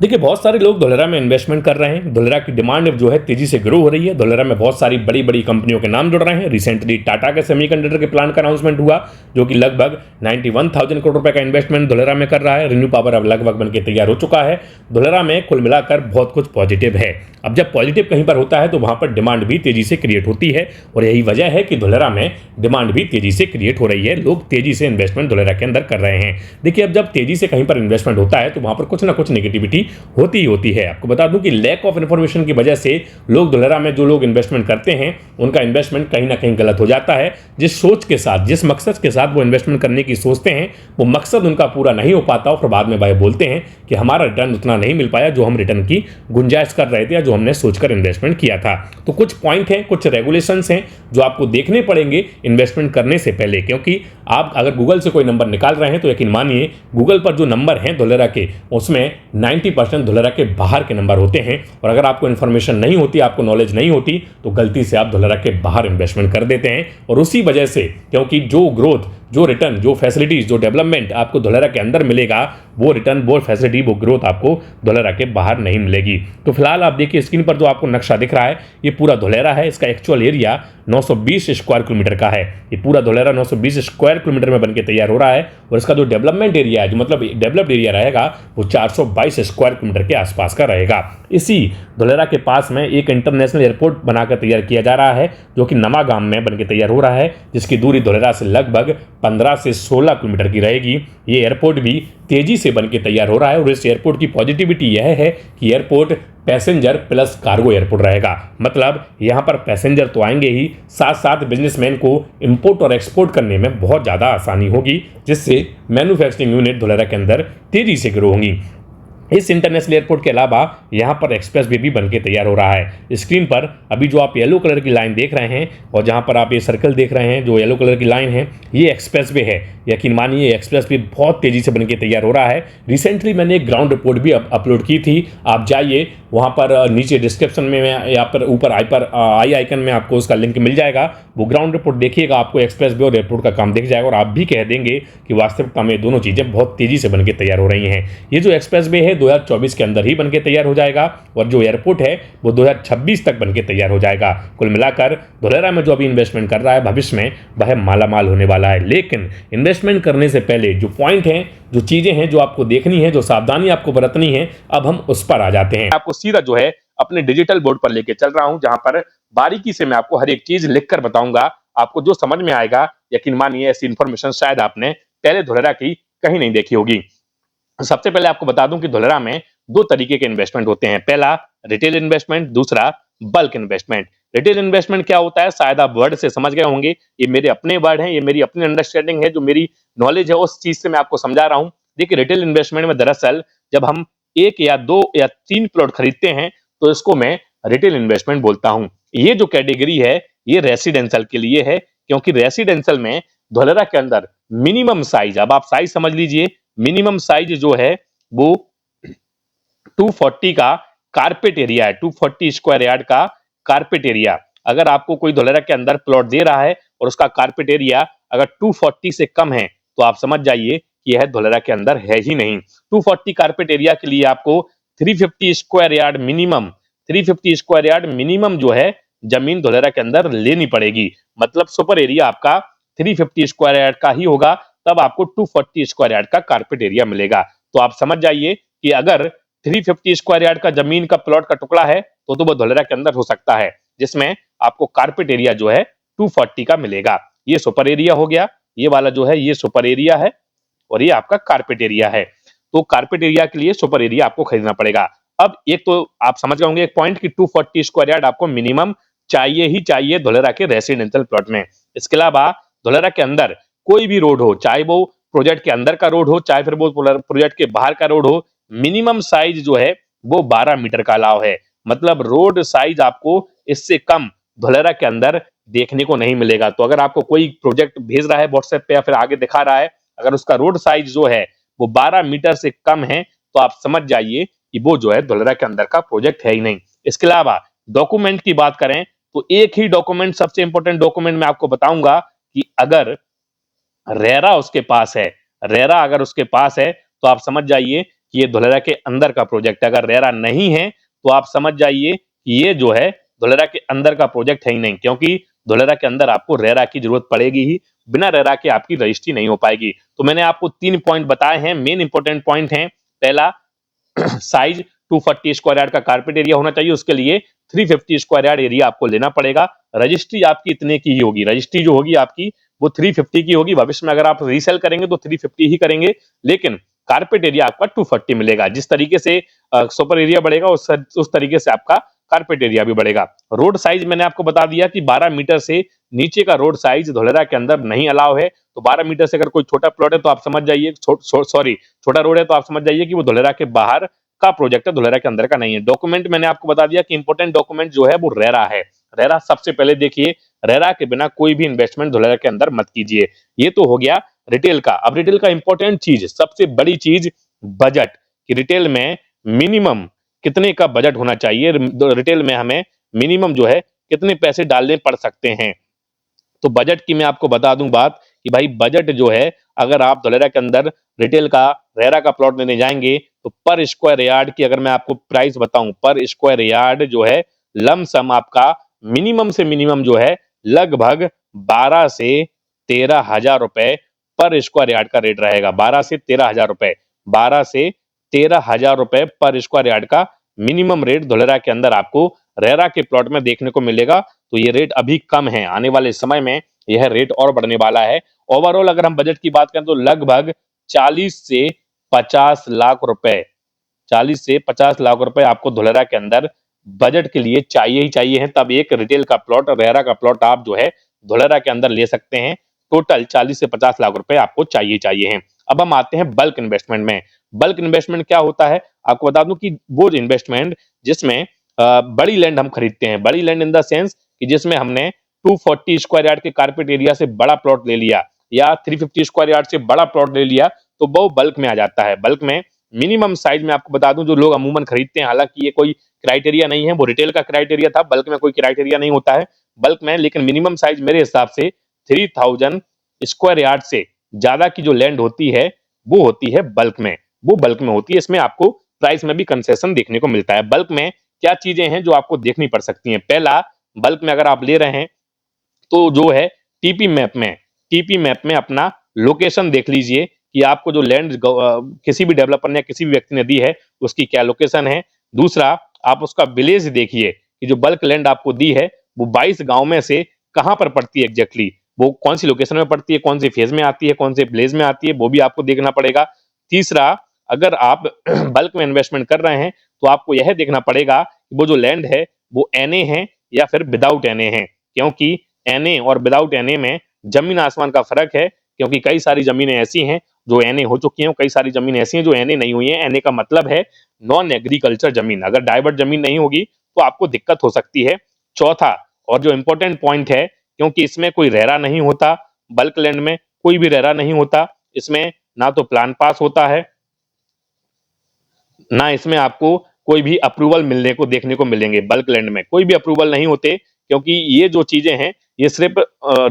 देखिए, बहुत सारे लोग धोलेरा में इन्वेस्टमेंट कर रहे हैं। धोलेरा की डिमांड जो है तेजी से ग्रो हो रही है। धोलेरा में बहुत सारी बड़ी बड़ी कंपनियों के नाम जुड़ रहे हैं। रिसेंटली टाटा के सेमीकंडक्टर के प्लांट का अनाउंसमेंट हुआ, जो कि लगभग 91,000 करोड़ रुपए का इन्वेस्टमेंट धोलेरा में कर रहा है। रिन्यू पावर अब लगभग बनकर तैयार हो चुका है। धोलेरा में कुल मिलाकर बहुत कुछ पॉजिटिव है। अब जब पॉजिटिव कहीं पर होता है तो वहां पर डिमांड भी तेजी से क्रिएट होती है, और यही वजह है कि धोलेरा में डिमांड भी तेजी से क्रिएट हो रही है। लोग तेजी से इन्वेस्टमेंट धोलेरा के अंदर कर रहे हैं। देखिए, अब जब तेजी से कहीं पर इन्वेस्टमेंट होता है तो वहां पर कुछ ना कुछ नेगेटिविटी होती ही होती है। आपको बता दूं कि लैक ऑफ इन्फॉर्मेशन की वजह से लोग धोलेरा में जो लोग इन्वेस्टमेंट करते हैं उनका इन्वेस्टमेंट कहीं ना कहीं गलत हो जाता है। जिस सोच के साथ, जिस मकसद के साथ वो इन्वेस्टमेंट करने की सोचते हैं, वो मकसद उनका पूरा नहीं हो पाता और फिर बाद में भाई बोलते हैं कि हमारा रिटर्न उतना नहीं मिल पाया जो हम रिटर्न की गुंजाइश कर रहे थे या जो हमने सोचकर इन्वेस्टमेंट किया था। तो कुछ पॉइंट हैं, कुछ रेगुलेशंस हैं जो आपको देखने पड़ेंगे इन्वेस्टमेंट करने से पहले, क्योंकि आप अगर गूगल से कोई नंबर निकाल रहे हैं तो यकीन मानिए गूगल पर जो नंबर हैं धोलेरा के, उसमें 90% धोलेरा के बाहर के नंबर होते हैं। और अगर आपको इन्फॉर्मेशन नहीं होती, आपको नॉलेज नहीं होती, तो गलती से आप धोलेरा के बाहर इन्वेस्टमेंट कर देते हैं। और उसी वजह से, क्योंकि जो ग्रोथ, जो रिटर्न, जो फैसिलिटीज, जो डेवलपमेंट आपको धोलेरा के अंदर मिलेगा, वो रिटर्न, वो फैसिलिटी, वो ग्रोथ आपको धोलेरा के बाहर नहीं मिलेगी। तो फिलहाल आप देखिए स्क्रीन पर जो आपको नक्शा दिख रहा है, ये पूरा धोलेरा है। इसका एक्चुअल एरिया 920 स्क्वायर किलोमीटर का है। ये पूरा धोलेरा 920 स्क्वायर किलोमीटर में बनके तैयार हो रहा है। और इसका जो डेवलपमेंट एरिया है, जो मतलब डेवलप्ड एरिया रहेगा, वो 422 स्क्वायर किलोमीटर के आसपास का रहेगा। इसी धोलेरा के पास में एक इंटरनेशनल एयरपोर्ट बनाकर तैयार किया जा रहा है, जो कि नवागाम में बनके तैयार हो रहा है, जिसकी दूरी धोलेरा से लगभग 15 से 16 किलोमीटर की रहेगी। ये एयरपोर्ट भी तेजी से बनके तैयार हो रहा है। और इस एयरपोर्ट की पॉजिटिविटी यह है कि airport passenger plus cargo airport रहेगा। मतलब यहां पर पैसेंजर तो आएंगे ही, साथ साथ बिजनेसमैन को इंपोर्ट और एक्सपोर्ट करने में बहुत ज़्यादा आसानी होगी, जिससे मैन्युफैक्चरिंग यूनिट धोलेरा के अंदर तेजी से ग्रो होंगी। इस इंटरनेशनल एयरपोर्ट के अलावा यहाँ पर एक्सप्रेस वे भी बनके तैयार हो रहा है। स्क्रीन पर अभी जो आप येलो कलर की लाइन देख रहे हैं और जहाँ पर आप ये सर्कल देख रहे हैं, जो येलो कलर की लाइन है, ये एक्सप्रेस वे है। यकीन मानिए एक्सप्रेस वे बहुत तेजी से बनके तैयार हो रहा है। रिसेंटली मैंने एक ग्राउंड रिपोर्ट भी अपलोड की थी, आप जाइए वहाँ पर, नीचे डिस्क्रिप्शन में या पर ऊपर आई आइकन में आपको उसका लिंक मिल जाएगा। वो ग्राउंड रिपोर्ट देखिएगा, आपको एक्सप्रेस वे और एयरपोर्ट का काम दिख जाएगा और आप भी कह देंगे कि वास्तविकता में दोनों चीज़ें बहुत तेजी से बनके तैयार हो रही हैं। ये जो एक्सप्रेस वे है 2024 के अंदर ही बनके तैयार हो जाएगा, और जो एयरपोर्ट है वो 2026 तक बनके तैयार हो जाएगा। कुल मिलाकर धोलेरा में जो अभी इन्वेस्टमेंट कर रहा है, भविष्य में वह मालामाल होने वाला है। लेकिन इन्वेस्टमेंट करने से पहले जो पॉइंट हैं, जो चीजें हैं जो आपको देखनी है, जो सावधानी आपको बरतनी है, अब हम उस पर आ जाते हैं। आपको सीधा जो है अपने डिजिटल बोर्ड पर लेके चल रहा हूं, जहां पर बारीकी से मैं आपको हर एक चीज लिखकर बताऊंगा। आपको जो समझ में आएगा, यकीन मानिए ऐसी इंफॉर्मेशन शायद आपने पहले धोलेरा की कहीं नहीं देखी होगी। सबसे पहले आपको बता दूं कि धोलेरा में दो तरीके के इन्वेस्टमेंट होते हैं। पहला रिटेल इन्वेस्टमेंट, दूसरा बल्क इन्वेस्टमेंट। रिटेल इन्वेस्टमेंट क्या होता है, शायद आप वर्ड से समझ गए होंगे। ये मेरे अपने वर्ड हैं, ये मेरी अपनी अंडरस्टैंडिंग है, जो मेरी नॉलेज है उस चीज से मैं आपको समझा रहा हूं। देखिए, रिटेल इन्वेस्टमेंट में दरअसल जब हम एक या दो या तीन प्लॉट खरीदते हैं तो इसको मैं रिटेल इन्वेस्टमेंट बोलता हूं। ये जो कैटेगरी है ये रेसिडेंशियल के लिए है, क्योंकि रेसिडेंशियल में धोलेरा के अंदर मिनिमम साइज, अब आप साइज समझ लीजिए, मिनिमम साइज जो है वो 240 का कारपेट एरिया है। 240 स्क्वायर यार्ड का कारपेट एरिया। अगर आपको कोई धोलेरा के अंदर प्लॉट दे रहा है और उसका कारपेट एरिया अगर 240 से कम है, तो आप समझ जाइए कि यह धोलेरा के अंदर है ही नहीं। 240 कारपेट एरिया के लिए आपको 350 square yard minimum, 350 square yard minimum जो है जमीन धोलेरा के अंदर लेनी पड़ेगी। मतलब सुपर एरिया आपका 350 स्क्वायर यार्ड का ही होगा, तब आपको 240 स्क्वायर यार्ड का कारपेट एरिया मिलेगा। तो आप समझ जाइए कि अगर 350 स्क्वायर यार्ड का जमीन का प्लॉट का टुकड़ा है तो वो धोलेरा के अंदर हो सकता है, जिसमें आपको कारपेट एरिया जो है 240 का मिलेगा। ये सुपर एरिया हो गया, ये वाला जो है ये सुपर एरिया है और ये आपका कारपेट एरिया है। तो कारपेट एरिया के लिए सुपर एरिया आपको खरीदना पड़ेगा। अब एक तो आप समझ गए होंगे एक पॉइंट कि 240 स्क्वायर यार्ड आपको मिनिमम चाहिए ही चाहिए धोलेरा के रेसिडेंशियल प्लॉट में। इसके अलावा धोलेरा के अंदर कोई भी रोड हो, चाहे वो प्रोजेक्ट के अंदर का रोड हो, चाहे फिर वो प्रोजेक्ट के बाहर का रोड हो, मिनिमम साइज जो है वो 12 मीटर का अलाव है। मतलब रोड साइज आपको इससे कम धोलेरा के अंदर देखने को नहीं मिलेगा। तो अगर आपको कोई प्रोजेक्ट भेज रहा है व्हाट्सएप पे या फिर आगे दिखा रहा है, अगर उसका रोड साइज जो है वो 12 मीटर से कम है, तो आप समझ जाइए कि वो जो है धोलेरा के अंदर का प्रोजेक्ट है ही नहीं। इसके अलावा डॉक्यूमेंट की बात करें तो एक ही डॉक्यूमेंट, सबसे इंपॉर्टेंट डॉक्यूमेंट मैं आपको बताऊंगा कि अगर रेरा उसके पास है, रेरा अगर उसके पास है, तो आप समझ जाइए कि ये धुलेरा के अंदर का प्रोजेक्ट है। अगर रेरा नहीं है तो आप समझ जाइए कि ये जो है धुलेरा के अंदर का प्रोजेक्ट है ही नहीं, क्योंकि धुलेरा के अंदर आपको रेरा की जरूरत पड़ेगी ही, बिना रेरा के आपकी रजिस्ट्री नहीं हो पाएगी। तो मैंने आपको 3 पॉइंट बताए हैं, मेन इंपॉर्टेंट पॉइंट हैं। पहला, साइज 240 स्क्वायर यार्ड का कारपेट एरिया होना चाहिए, उसके लिए 350 स्क्वायर यार्ड एरिया आपको लेना पड़ेगा। रजिस्ट्री आपकी इतने की ही होगी, रजिस्ट्री जो होगी आपकी वो 350 की होगी। भविष्य में अगर आप रीसेल करेंगे तो 350 ही करेंगे, लेकिन कारपेट एरिया आपका 240 मिलेगा। जिस तरीके से सुपर एरिया बढ़ेगा उस तरीके से आपका कारपेट एरिया भी बढ़ेगा। रोड साइज मैंने आपको बता दिया कि 12 मीटर से नीचे का रोड साइज धुलेरा के अंदर नहीं अलाउ है। तो 12 मीटर से अगर कोई छोटा प्लॉट है तो आप समझ जाइए, छोटा रोड है तो आप समझ जाइए कि वो धुलेरा के बाहर का प्रोजेक्ट है, धुलेरा के अंदर का नहीं है। डॉक्यूमेंट मैंने आपको बता दिया कि इंपॉर्टेंट डॉक्यूमेंट जो है वो रेरा है। रेरा सबसे पहले देखिए, रेरा के बिना कोई भी इन्वेस्टमेंट धुलेरा के अंदर मत कीजिए। ये तो हो गया रिटेल का। अब रिटेल का इंपॉर्टेंट चीज, सबसे बड़ी चीज, बजट, कि रिटेल में मिनिमम कितने का बजट होना चाहिए, रिटेल में हमें मिनिमम जो है कितने पैसे डालने पड़ सकते हैं। तो बजट की मैं आपको बता दूं बात कि भाई बजट जो है, अगर आप धुलेरा के अंदर रिटेल का रेरा का प्लॉट लेने जाएंगे तो पर स्क्वायर यार्ड की अगर मैं आपको प्राइस बताऊं, पर स्क्वायर यार्ड जो है लमसम आपका मिनिमम से मिनिमम जो है लगभग 12 से 13 हजार रुपए पर स्क्वायर यार्ड का रेट रहेगा। 12 से 13 हजार रुपए, 12 से 13 हजार रुपए पर स्क्वायर यार्ड का मिनिमम रेट धुलेरा के अंदर आपको रेरा के प्लॉट में देखने को मिलेगा। तो ये रेट अभी कम है, आने वाले समय में यह रेट और बढ़ने वाला है। ओवरऑल अगर हम बजट की बात करें तो लगभग 40 से 50 लाख रुपए, 40 से 50 लाख रुपए आपको धुलेरा के अंदर बजट के लिए चाहिए ही चाहिए हैं। तब एक रिटेल का प्लॉट, रेरा का प्लॉट आप जो है धुलेरा के अंदर ले सकते हैं। टोटल 40 से 50 लाख रुपए आपको चाहिए चाहिए हैं। अब हम आते हैं बल्क इन्वेस्टमेंट में। बल्क इन्वेस्टमेंट क्या होता है, आपको बता दूं कि वो इन्वेस्टमेंट जिसमें बड़ी लैंड हम खरीदते हैं। बड़ी लैंड इन द सेंस कि जिसमें हमने 240 स्क्वायर यार्ड के कारपेट एरिया से बड़ा प्लॉट ले लिया या 350 स्क्वायर यार्ड से बड़ा प्लॉट ले लिया, तो वो बल्क में आ जाता है। बल्क में मिनिमम साइज में आपको बता दूं जो लोग अमूमन खरीदते हैं, हालांकि ये कोई क्राइटेरिया नहीं है, वो रिटेल का क्राइटेरिया था, बल्क में कोई क्राइटेरिया नहीं होता है बल्क में। लेकिन मिनिमम साइज मेरे हिसाब से 3000 स्क्वायर यार्ड से ज्यादा की जो लैंड होती है वो होती है बल्क में, वो बल्क में होती है। इसमें आपको प्राइस में भी कंसेशन देखने को मिलता है। बल्क में क्या चीजें हैं जो आपको देखनी पड़ सकती हैं। पहला, बल्क में अगर आप ले रहे हैं तो जो है टीपी मैप में अपना लोकेशन देख लीजिए कि आपको जो लैंड किसी भी डेवलपर ने, किसी भी व्यक्ति ने दी है उसकी क्या लोकेशन है। दूसरा, आप उसका विलेज देखिए कि जो बल्क लैंड आपको दी है वो 22 गांव में से कहां पर पड़ती है एग्जैक्टली, वो कौन सी लोकेशन में पड़ती है, कौन सी फेज में आती है, कौन से विलेज में आती है, वो भी आपको देखना पड़ेगा। तीसरा, अगर आप बल्क में इन्वेस्टमेंट कर रहे हैं तो आपको यह देखना पड़ेगा कि वो जो लैंड है वो एनए है या फिर विदाउट एनए है, क्योंकि एनए और विदाउट एनए में जमीन आसमान का फर्क है। क्योंकि कई सारी जमीनें ऐसी हैं जो एनए हो चुकी हैं, कई सारी जमीन ऐसी हैं जो एनए नहीं हुई हैं। एनए का मतलब है नॉन एग्रीकल्चर जमीन। अगर डाइवर्ट जमीन नहीं होगी तो आपको दिक्कत हो सकती है। चौथा, और जो इंपॉर्टेंट पॉइंट है, क्योंकि इसमें कोई रेरा नहीं होता, बल्क लैंड में कोई भी रेरा नहीं होता, इसमें ना तो प्लान पास होता है, ना इसमें आपको कोई भी अप्रूवल मिलने को देखने को मिलेंगे। बल्क लैंड में कोई भी अप्रूवल नहीं होते, क्योंकि ये जो चीजें हैं ये सिर्फ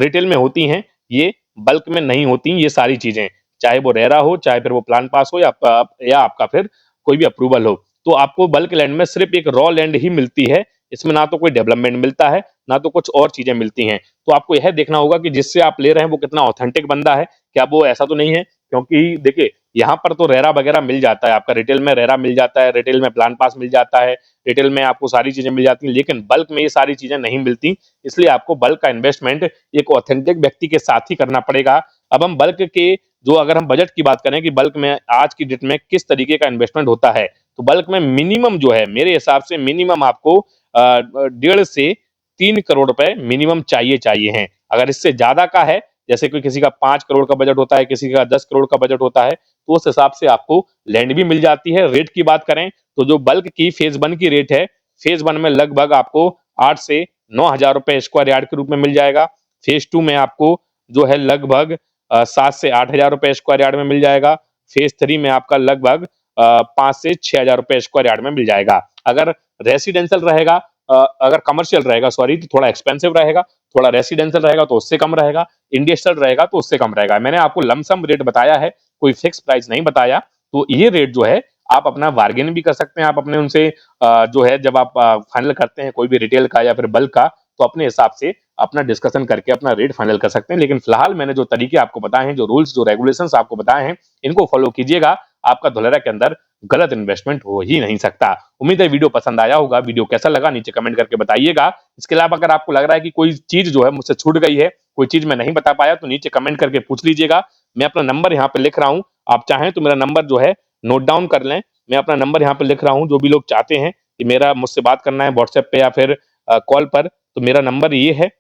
रिटेल में होती हैं, ये बल्क में नहीं होती ये सारी चीजें, चाहे वो रेरा हो, चाहे फिर वो प्लान पास हो या आपका फिर कोई भी अप्रूवल हो। तो आपको बल्क लैंड में सिर्फ एक रॉ लैंड ही मिलती है, इसमें ना तो कोई डेवलपमेंट मिलता है, ना तो कुछ और चीजें मिलती हैं। तो आपको यह देखना होगा कि जिससे आप ले रहे हैं वो कितना ऑथेंटिक बंदा है, क्या वो ऐसा तो नहीं है। क्योंकि देखिए यहाँ पर तो रेरा वगैरह मिल जाता है, आपका रिटेल में रेरा मिल जाता है, रिटेल में प्लान पास मिल जाता है, रिटेल में आपको सारी चीजें मिल जाती हैं, लेकिन बल्क में ये सारी चीजें नहीं मिलती। इसलिए आपको बल्क का इन्वेस्टमेंट एक ऑथेंटिक व्यक्ति के साथ ही करना पड़ेगा। अब हम बल्क के जो, अगर हम बजट की बात करें कि बल्क में आज की डेट में किस तरीके का इन्वेस्टमेंट होता है, तो बल्क में मिनिमम जो है मेरे हिसाब से मिनिमम आपको 1.5 से 3 करोड़ रुपए मिनिमम चाहिए हैं। अगर इससे ज्यादा का है, जैसे कोई किसी का 5 करोड़ का बजट होता है, किसी का 10 करोड़ का बजट होता है, तो उस हिसाब से आपको लैंड भी मिल जाती है। रेट की बात करें तो जो बल्क की फेज 1 की रेट है, फेज 1 में लगभग आपको 8 से 9 हजार रुपए स्क्वायर यार्ड के रूप में मिल जाएगा। फेज 2 में आपको जो है लगभग 7 से 8 हजार रुपए स्क्वायर यार्ड में मिल जाएगा। फेज 3 में आपका लगभग 5 से 6 हजार रुपए स्क्वायर यार्ड में मिल जाएगा। अगर रेसिडेंशियल रहेगा, अगर कमर्शियल रहेगा सॉरी, तो थोड़ा एक्सपेंसिव रहेगा, थोड़ा रेसिडेंशियल रहेगा तो उससे कम रहेगा, इंडस्ट्रियल रहेगा तो उससे कम रहेगा। मैंने आपको लमसम रेट बताया है, कोई फिक्स प्राइस नहीं बताया। तो ये रेट जो है आप अपना बार्गेन भी कर सकते हैं। आप अपने उनसे जो है जब आप फाइनल करते हैं कोई भी रिटेल का या फिर बल्क का, तो अपने हिसाब से अपना डिस्कशन करके अपना रेट फाइनल कर सकते हैं। लेकिन फिलहाल मैंने जो तरीके आपको बताए हैं, जो रूल्स, जो रेगुलेशंस आपको बताए हैं, इनको फॉलो कीजिएगा। आपका धोलेरा के अंदर गलत इन्वेस्टमेंट हो ही नहीं सकता। उम्मीद है वीडियो पसंद आया होगा। वीडियो कैसा लगा नीचे कमेंट करके बताइएगा। इसके अलावा अगर आपको लग रहा है कि कोई चीज जो है मुझसे छूट गई है, कोई चीज मैं नहीं बता पाया, तो नीचे कमेंट करके पूछ लीजिएगा। मैं अपना नंबर यहाँ पे लिख रहा हूँ, आप चाहें तो मेरा नंबर जो है नोट डाउन कर लें। मैं अपना नंबर यहाँ पे लिख रहा हूँ, जो भी लोग चाहते हैं कि मेरा मुझसे बात करना है व्हाट्सएप पे या फिर कॉल पर, तो मेरा नंबर ये है।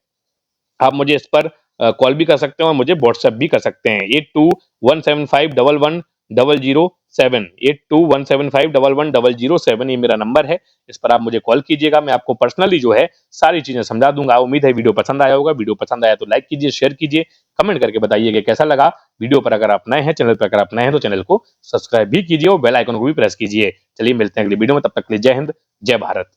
आप मुझे इस पर कॉल भी कर सकते हैं और मुझे व्हाट्सएप भी कर सकते हैं। 8217511007, 8217511007, ये मेरा नंबर है। इस पर आप मुझे कॉल कीजिएगा, मैं आपको पर्सनली जो है सारी चीजें समझा दूंगा। उम्मीद है वीडियो पसंद आया होगा। वीडियो पसंद आया तो लाइक कीजिए, शेयर कीजिए, कमेंट करके बताइए कि कैसा लगा। वीडियो पर अगर आप नए हैं, चैनल पर अगर आप नए हैं, तो चैनल को सब्सक्राइब भी कीजिए और बेल आइकन को भी प्रेस कीजिए। चलिए मिलते हैं अगली वीडियो में, तब तक के लिए जय हिंद, जय भारत।